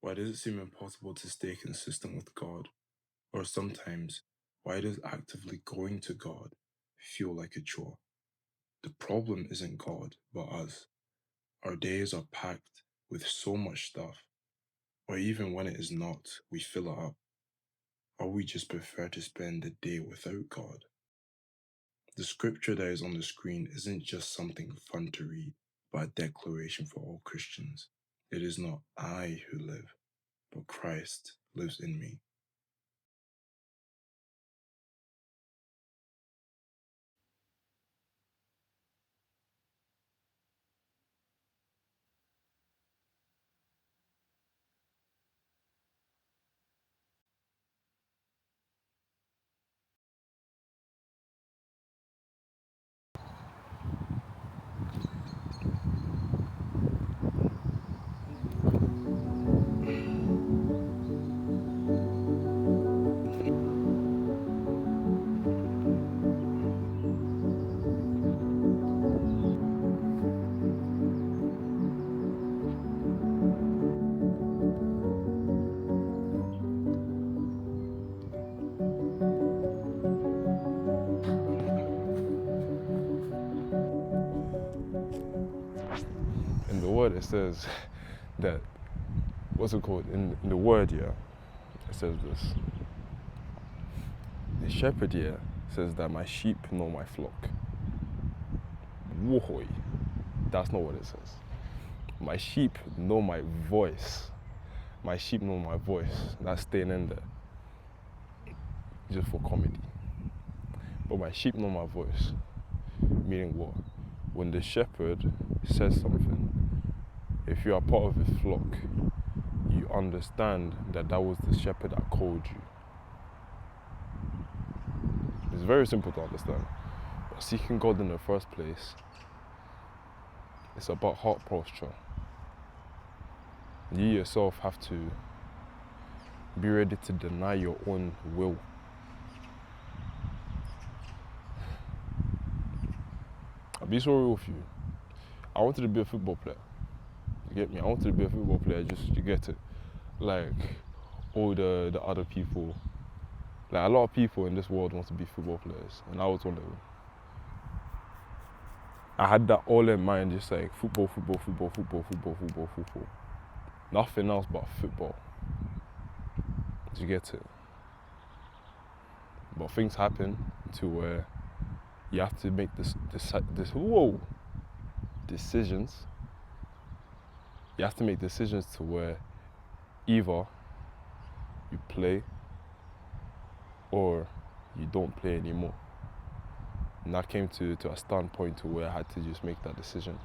Why does it seem impossible to stay consistent with God? Or sometimes, why does actively going to God feel like a chore? The problem isn't God, but us. Our days are packed with so much stuff, or even when it is not, we fill it up. Or we just prefer to spend the day without God. The scripture that is on the screen isn't just something fun to read, but a declaration for all Christians. It is not I who live, but Christ lives in me. In the word it says that, what's it called? In the word, yeah, it says this. The shepherd, yeah, says that my sheep know my flock. Wohoi. That's not what it says. My sheep know my voice. My sheep know my voice. That's staying in there. Just for comedy. But my sheep know my voice. Meaning what? When the shepherd says something, if you are part of his flock, you understand that that was the shepherd that called you. It's very simple to understand. But seeking God in the first place, it's about heart posture. You yourself have to be ready to deny your own will. I'll be so real with you. I wanted to be a football player. You get me? I wanted to be a football player, just, you get it. Like all the other people. Like a lot of people in this world want to be football players, and I was one of them. I had that all in mind, just like football, football, football, football, football, football, football. Nothing else but football. Do you get it? But things happen to where you have to make decisions. You have to make decisions to where either you play or you don't play anymore. And that came to a standpoint to where I had to just make that decision.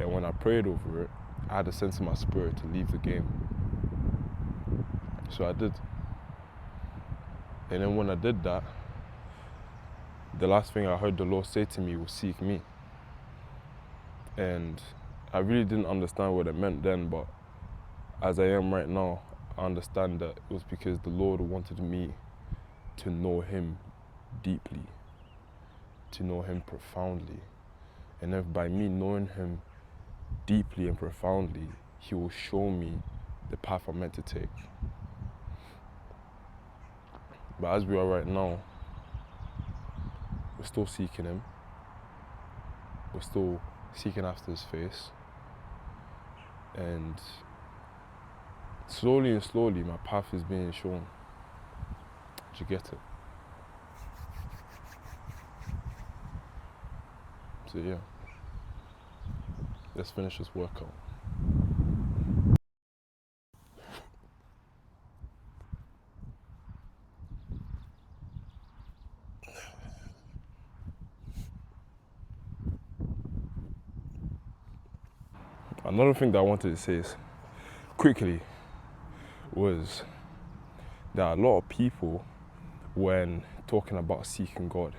And when I prayed over it, I had a sense in my spirit to leave the game. So I did. And then when I did that, the last thing I heard the Lord say to me was, seek me. And I really didn't understand what it meant then, but as I am right now, I understand that it was because the Lord wanted me to know him deeply, to know him profoundly. And if by me knowing him deeply and profoundly, he will show me the path I'm meant to take. But as we are right now, we're still seeking him. We're still seeking after his face. And slowly and slowly, my path is being shown. Do you get it? So yeah, let's finish this workout. Another thing that I wanted to say is, quickly, was that a lot of people, when talking about seeking God,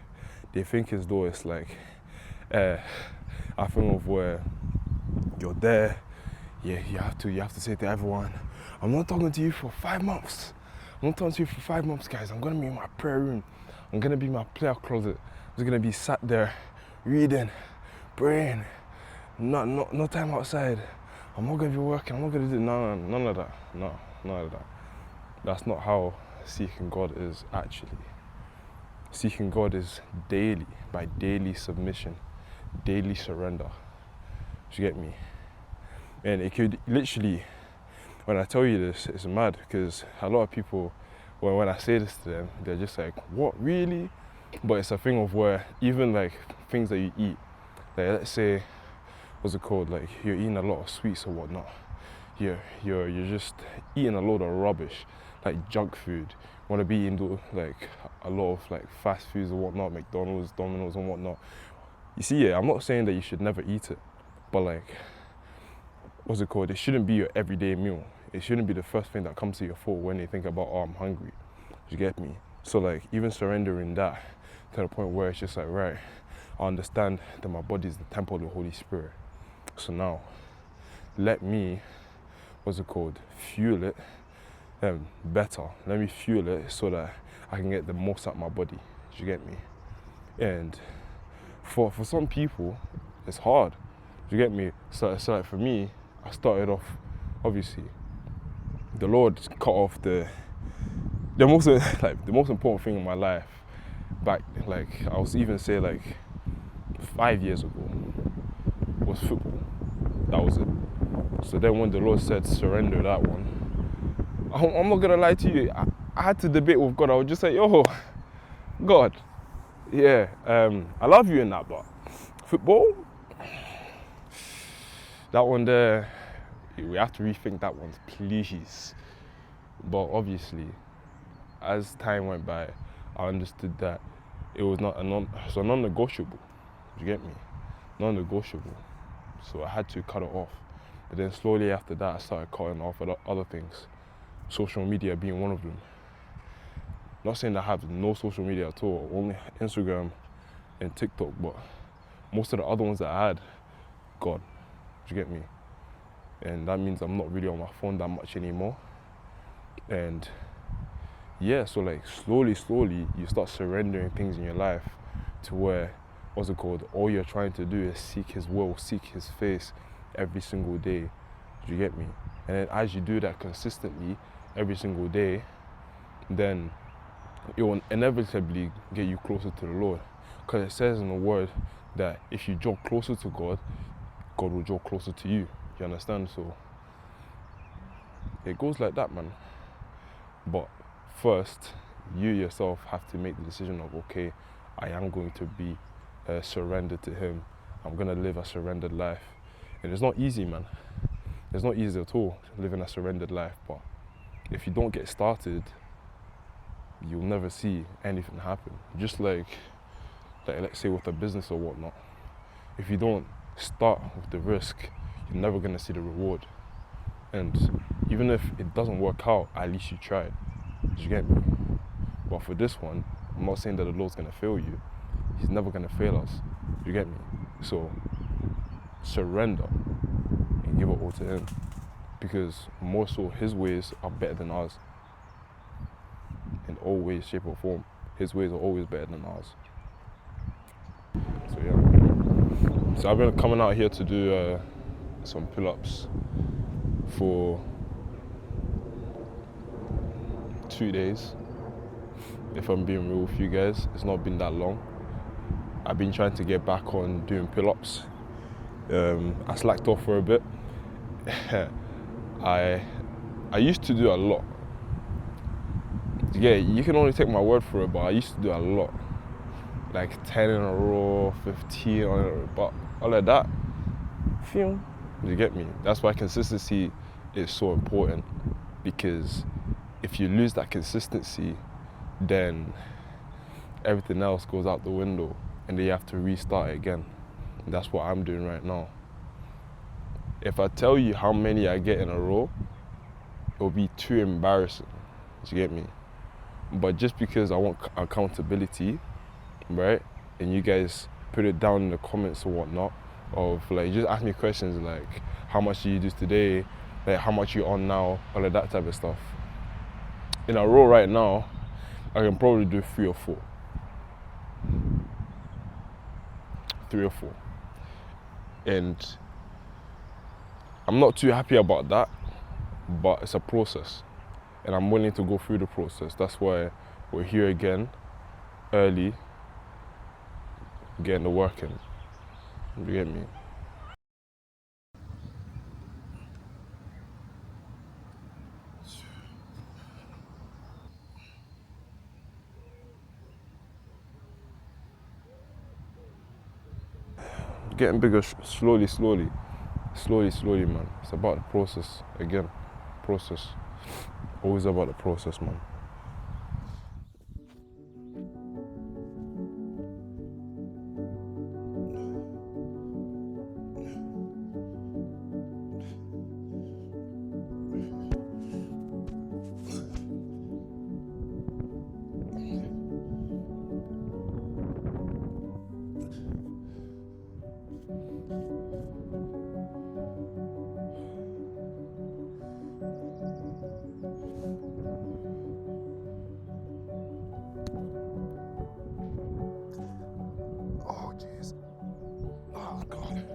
they think as though it's like a thing of where you're there, yeah, you have to say to everyone, I'm not talking to you for 5 months. I'm not talking to you for 5 months, guys. I'm gonna be in my prayer room. I'm gonna be in my prayer closet. I'm just gonna be sat there, reading, praying, no time outside. I'm not going to be working, I'm not going to do none of that. No, none of that. That's not how seeking God is actually. Seeking God is daily, by daily submission, daily surrender. Do you get me? And it could literally, when I tell you this, it's mad because a lot of people, when I say this to them, they're just like, what, really? But it's a thing of where even like things that you eat, like let's say, what's it called? Like you're eating a lot of sweets or whatnot. You're just eating a load of rubbish, like junk food. You want to be eating like a lot of like fast foods and whatnot, McDonald's, Domino's and whatnot. You see, yeah, I'm not saying that you should never eat it, but like, what's it called? It shouldn't be your everyday meal. It shouldn't be the first thing that comes to your thought when you think about, oh, I'm hungry. You get me? So like, even surrendering that to the point where it's just like, right, I understand that my body is the temple of the Holy Spirit. So now, let me, what's it called? Fuel it better. Let me fuel it so that I can get the most out of my body. Do you get me? And for some people, it's hard. Do you get me? So like for me, I started off, obviously, the Lord cut off the most like the most important thing in my life back, like I was even say like 5 years ago, was football. That was it. So then when the Lord said surrender that one, I'm not gonna lie to you, I had to debate with God. I would just say, yo, God, yeah, I love you in that, but football, that one there, we have to rethink that one, please. But obviously, as time went by, I understood that it was not so non-negotiable. You get me? Non-negotiable. So I had to cut it off. But then slowly after that, I started cutting off other things. Social media being one of them. Not saying that I have no social media at all, only Instagram and TikTok, but most of the other ones that I had, gone. Do you get me? And that means I'm not really on my phone that much anymore. And yeah, so like slowly, you start surrendering things in your life to where, what's it called? All you're trying to do is seek His will, seek His face every single day. Do you get me? And then as you do that consistently every single day, then it will inevitably get you closer to the Lord. Because it says in the Word that if you draw closer to God, God will draw closer to you. You understand? So it goes like that, man. But first, you yourself have to make the decision of, okay, I am going to be surrendered to Him. I'm going to live a surrendered life. And it's not easy, man. It's not easy at all, living a surrendered life. But if you don't get started, you'll never see anything happen. Just like let's say with a business or whatnot. If you don't start with the risk, you're never going to see the reward. And even if it doesn't work out, at least you tried. Do you get me? But for this one, I'm not saying that the Lord's going to fail you. He's never going to fail us. Do you get me? So surrender and give it all to Him. Because more so, His ways are better than ours. In all ways, shape or form. His ways are always better than ours. So yeah. So I've been coming out here to do some pull-ups for 2 days. If I'm being real with you guys, it's not been that long. I've been trying to get back on doing pull-ups. I slacked off for a bit. I used to do a lot. Yeah, you can only take my word for it, but I used to do a lot. Like 10 in a row, 15 on a row, but all of that, you get me? That's why consistency is so important, because if you lose that consistency, then everything else goes out the window and then you have to restart it again. And that's what I'm doing right now. If I tell you how many I get in a row, it'll be too embarrassing. Do you get me? But just because I want accountability, right? And you guys put it down in the comments or whatnot, of like, just ask me questions like, how much do you do today? Like, how much you on now? All of that type of stuff. In a row right now, I can probably do 3 or 4. 3 or 4. And I'm not too happy about that, but it's a process, and I'm willing to go through the process. That's why we're here again, early, getting the work in. You get me? Getting bigger slowly, slowly, slowly, slowly, man. It's about the process again. Process. Always about the process, man. Oh, jeez. Oh, God.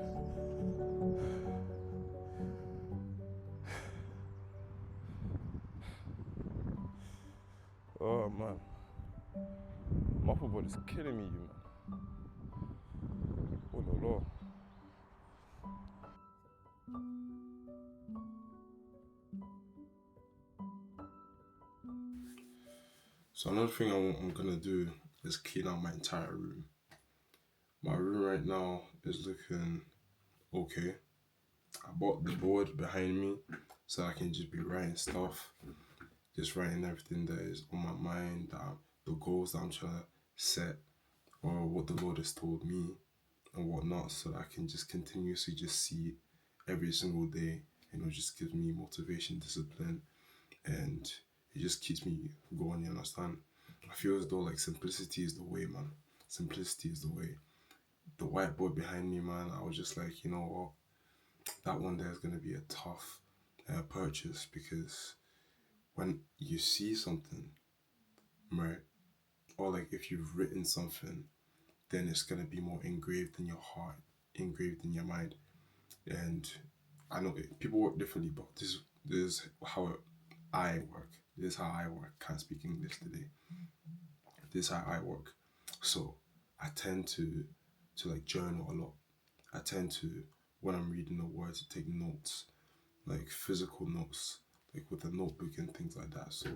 Oh, man. My upper body's killing me, you man. Oh, no, no. So another thing I'm gonna do is clean out my entire room. My room right now is looking okay. I bought the board behind me so I can just be writing stuff, just writing everything that is on my mind, the goals that I'm trying to set, or what the Lord has told me and whatnot, so that I can just continuously just see every single day. It just gives me motivation, discipline, and it just keeps me going. You understand? I feel as though like simplicity is the way, man. Simplicity is the way. The whiteboard behind me, man. I was just like, you know what? That one there is gonna be a tough purchase because when you see something, right, or like if you've written something, then it's gonna be more engraved in your heart, engraved in your mind. And I know people work differently, but this is how I work. This is how I work. Can't speak English today. This is how I work. So I tend to like journal a lot. I tend to when I'm reading the word to take notes, like physical notes, like with a notebook and things like that. So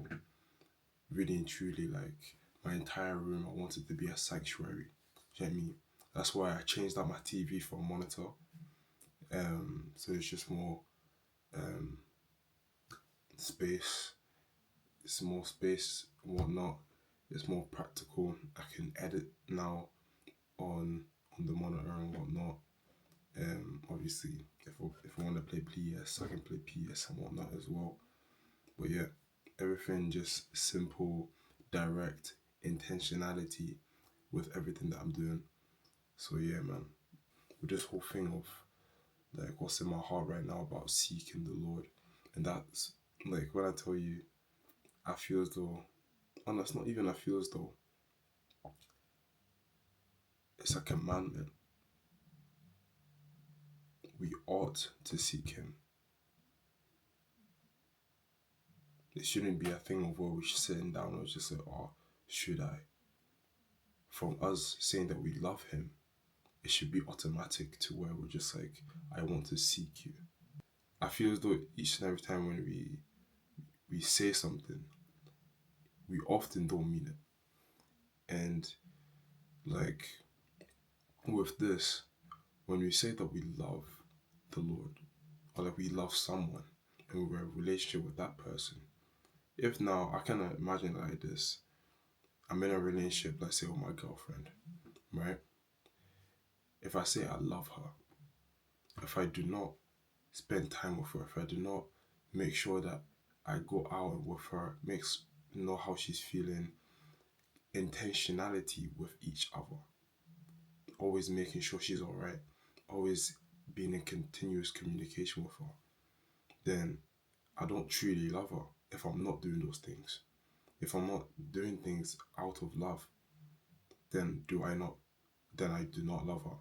really and truly, like my entire room, I want it to be a sanctuary. Do you know what I mean? That's why I changed out my TV for a monitor. So it's just more um space. It's more space and whatnot. It's more practical. I can edit now on the monitor and whatnot. Obviously, if I want to play PS, I can play PS and whatnot as well. But yeah, everything just simple, direct, intentionality with everything that I'm doing. So yeah, man, with this whole thing of like what's in my heart right now about seeking the Lord, and that's like when I tell you, I feel as though, and that's not even I feel as though it's a commandment. We ought to seek Him. It shouldn't be a thing of where we're sitting down and just like, oh, should I? From us saying that we love Him, it should be automatic to where we're just like, I want to seek you. I feel as though each and every time when we say something, we often don't mean it. And like with this, when we say that we love the Lord or that we love someone and we're in a relationship with that person, if now I can imagine it like this, I'm in a relationship, let's say with my girlfriend, right? If I say I love her, if I do not spend time with her, if I do not make sure that I go out with her, makes know how she's feeling, intentionality with each other, always making sure she's all right, always being in continuous communication with her, then I don't truly love her if I'm not doing those things. If I'm not doing things out of love, then do I not? Then I do not love her.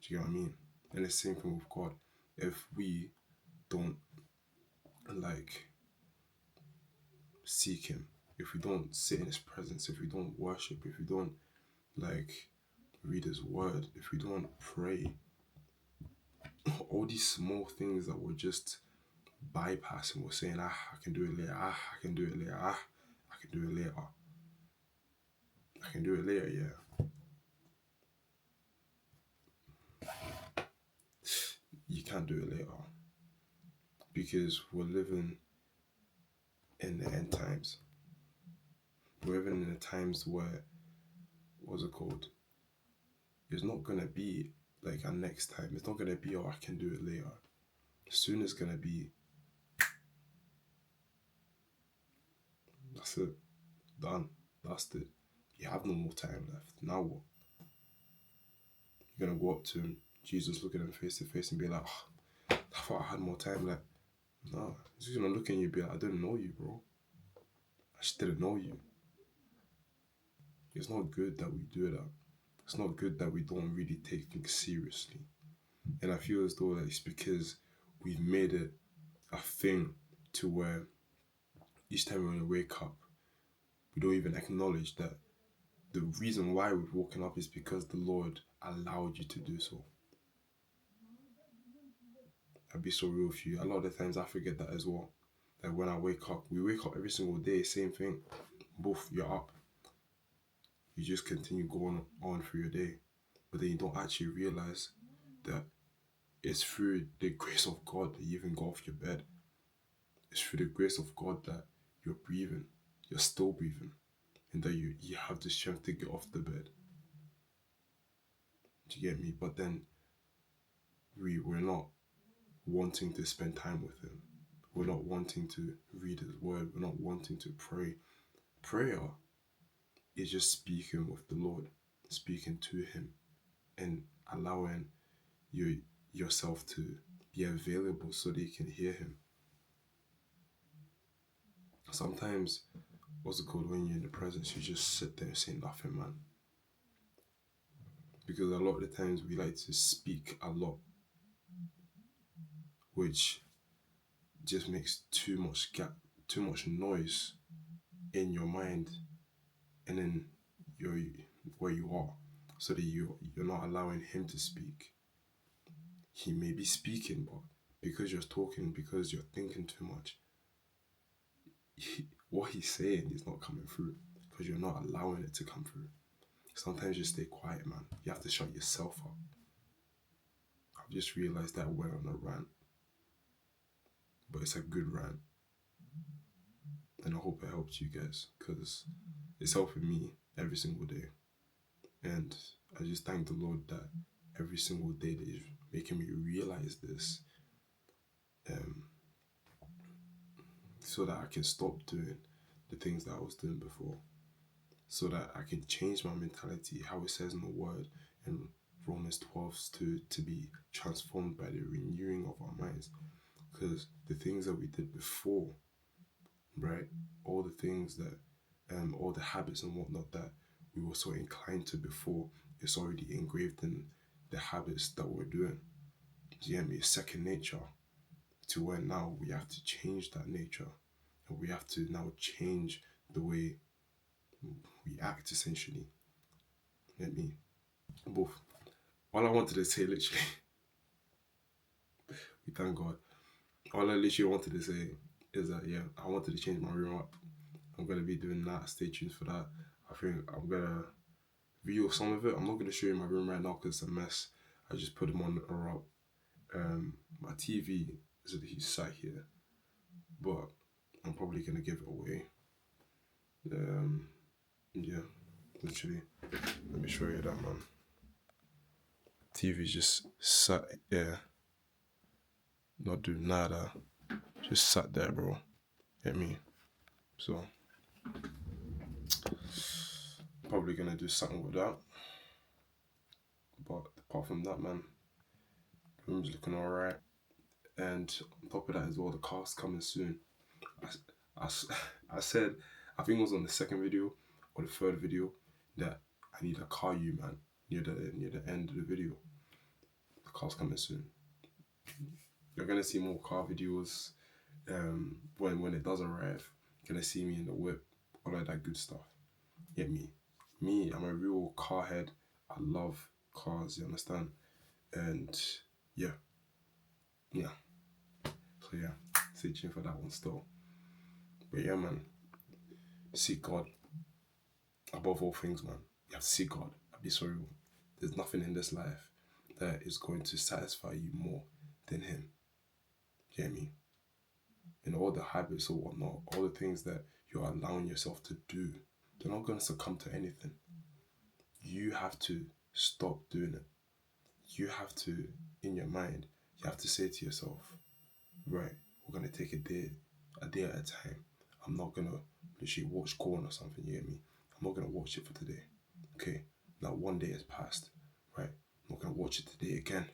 Do you get what I mean? And the same thing with God. If we don't like seek him, if we don't sit in his presence, if we don't worship, if we don't like read his word, if we don't pray, all these small things that we're just bypassing, we're saying, I can do it later, I can do it later, I can do it later. I can do it later, yeah. You can't do it later because we're living in the end times. We're living in the times where, what's it called? It's not gonna be like a next time. It's not gonna be, oh, I can do it later. Soon it's gonna be, that's it, done. That's it. You have no more time left. Now what? You're gonna go up to him, Jesus, look at him face to face and be like, oh, I thought I had more time left. No, he's just gonna look at you and be like, I didn't know you, bro. I just didn't know you. It's not good that we do that. It's not good that we don't really take things seriously. And I feel as though that it's because we've made it a thing to where each time we wake up, we don't even acknowledge that the reason why we've woken up is because the Lord allowed you to do so. I'll be so real with you. A lot of the times I forget that as well. That when I wake up, we wake up every single day, same thing. Both, you're up. You just continue going on through your day. But then you don't actually realize that it's through the grace of God that you even go off your bed. It's through the grace of God that you're breathing. You're still breathing. And that you have the strength to get off the bed. Do you get me? But then we're not wanting to spend time with him. We're not wanting to read his word. We're not wanting to pray. Prayer is just speaking with the Lord, speaking to him, and allowing yourself to be available so that you can hear him. Sometimes, what's it called, when you're in the presence, you just sit there and say nothing, man. Because a lot of the times we like to speak a lot, which just makes too much gap, too much noise in your mind and in your where you are, so that you're not allowing him to speak. He may be speaking, but because you're talking, because you're thinking too much, what he's saying is not coming through because you're not allowing it to come through. Sometimes you stay quiet, man. You have to shut yourself up. I've just realized that I went on a rant, but it's a good rant. And I hope it helps you guys because it's helping me every single day. And I just thank the Lord that every single day that He's making me realize this, so that I can stop doing the things that I was doing before, so that I can change my mentality, how it says in the Word in Romans 12 to be transformed by the renewing of our minds. Because the things that we did before, right, all the things that, all the habits and whatnot that we were so inclined to before, it's already engraved in the habits that we're doing. Do you get me? It's second nature, to where now we have to change that nature, and we have to now change the way we act, essentially. You get me? Both. All I wanted to say, literally, we thank God. All I literally wanted to say is that, yeah, I wanted to change my room up. I'm going to be doing that. Stay tuned for that. I think I'm going to video some of it. I'm not going to show you my room right now because it's a mess. I just put them on a route. My TV is sat here, but I'm probably going to give it away. Yeah, literally. Let me show you that, man. TV just sat here, not doing nada. Just sat there, bro. Get me? So, probably going to do something with that. But apart from that, man, the room's looking alright. And on top of that as well, the car's coming soon. I said, I think it was on the second video or the third video, that I need a car man near the end of the video. The car's coming soon. You're gonna see more car videos when it does arrive. You're gonna see me in the whip, all of that good stuff. Get me? Me, I'm a real car head. I love cars, you understand? And yeah, yeah. So yeah, stay tuned for that one still. But yeah, man, seek God above all things, man. You have to seek God. I'll be sorry. There's nothing in this life that is going to satisfy you more than Him. Do you get me? And all the habits or whatnot, all the things that you're allowing yourself to do, they're not going to succumb to anything. You have to stop doing it. You have to, in your mind, you have to say to yourself, right, we're going to take a day at a time. I'm not going to literally watch corn or something, you get me? I'm not going to watch it for today. Okay, now 1 day has passed, right? I'm not going to watch it today again.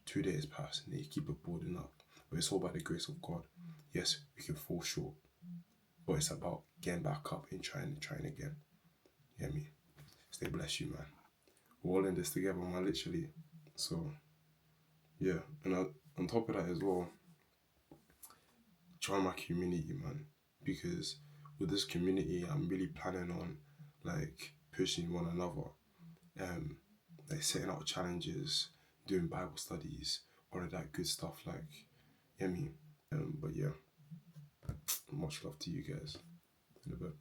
2 days pass, and then you keep it building up. But it's all by the grace of God. Yes, we can fall short, but it's about getting back up and trying again. You get me? Stay bless you, man. We're all in this together, man, literally. So, yeah. And on top of that as well, join my community, man. Because with this community, I'm really planning on, like, pushing one another. Um, like, setting out challenges, doing Bible studies, all of that good stuff, like, you know what I mean? But yeah, much love to you guys. In a bit.